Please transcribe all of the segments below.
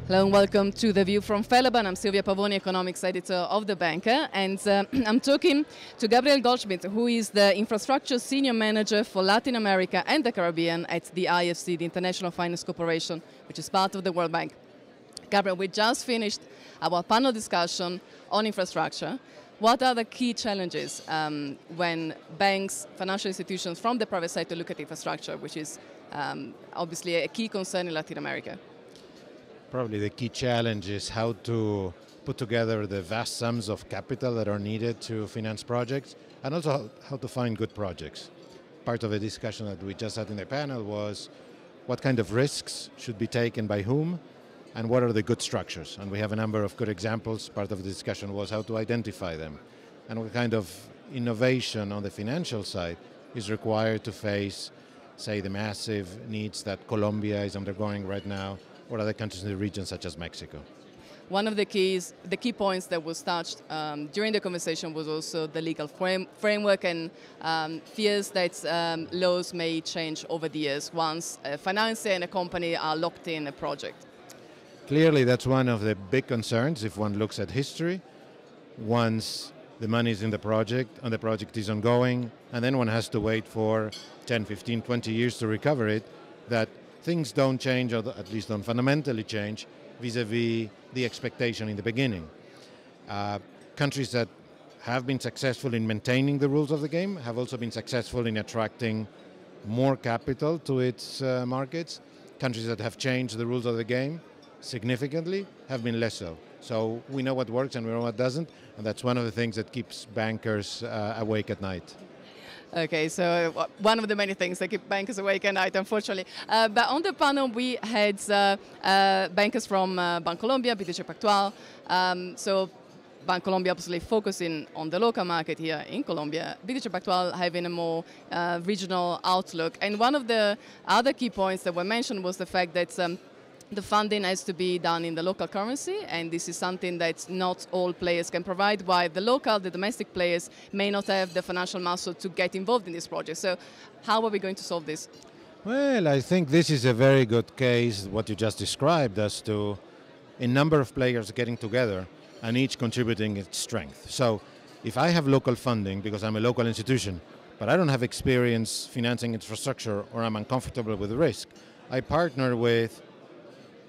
Hello and welcome to The View from Felaban. I'm Silvia Pavoni, economics editor of The Banker, and I'm talking to Gabriel Goldschmidt, who is the infrastructure senior manager for Latin America and the Caribbean at the IFC, the International Finance Corporation, which is part of the World Bank. Gabriel, we just finished our panel discussion on infrastructure. What are the key challenges when banks, financial institutions from the private sector look at infrastructure, which is obviously a key concern in Latin America? Probably the key challenge is how to put together the vast sums of capital that are needed to finance projects, and also how to find good projects. Part of the discussion that we just had in the panel was what kind of risks should be taken by whom, and what are the good structures. And we have a number of good examples. Part of the discussion was how to identify them, and what kind of innovation on the financial side is required to face, say, the massive needs that Colombia is undergoing right now, or other countries in the region such as Mexico. One of the key points that was touched during the conversation was also the legal framework and fears that laws may change over the years once a financier and a company are locked in a project. Clearly, that's one of the big concerns if one looks at history. Once the money is in the project and the project is ongoing, and then one has to wait for 10, 15, 20 years to recover it, that things don't change, or at least don't fundamentally change, vis-a-vis the expectation in the beginning. Countries that have been successful in maintaining the rules of the game have also been successful in attracting more capital to its markets. Countries that have changed the rules of the game significantly have been less so. So we know what works and we know what doesn't, and that's one of the things that keeps bankers awake at night. Okay, so one of the many things that keep bankers awake at night, unfortunately. But on the panel, we had bankers from Bancolombia, BTG Pactual. So Bancolombia obviously focusing on the local market here in Colombia, BTG Pactual having a more regional outlook. And one of the other key points that were mentioned was the fact that the funding has to be done in the local currency, and this is something that not all players can provide, while the domestic players may not have the financial muscle to get involved in this project. So how are we going to solve this? Well, I think this is a very good case, what you just described, as to a number of players getting together and each contributing its strength. So if I have local funding because I'm a local institution, but I don't have experience financing infrastructure or I'm uncomfortable with the risk, I partner with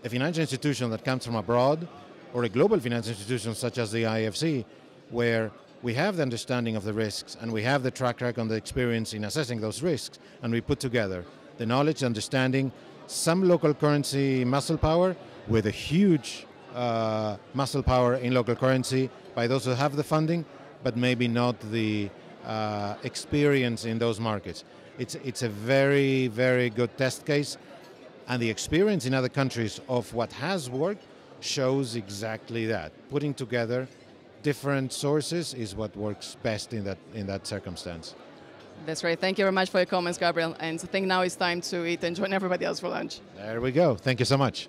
a financial institution that comes from abroad, or a global financial institution such as the IFC, where we have the understanding of the risks and we have the track record and the experience in assessing those risks, and we put together the knowledge, understanding, some local currency muscle power with a huge muscle power in local currency by those who have the funding, but maybe not the experience in those markets. It's a very, very good test case. And the experience in other countries of what has worked shows exactly that. Putting together different sources is what works best in that circumstance. That's right. Thank you very much for your comments, Gabriel. And I think now it's time to eat and join everybody else for lunch. There we go. Thank you so much.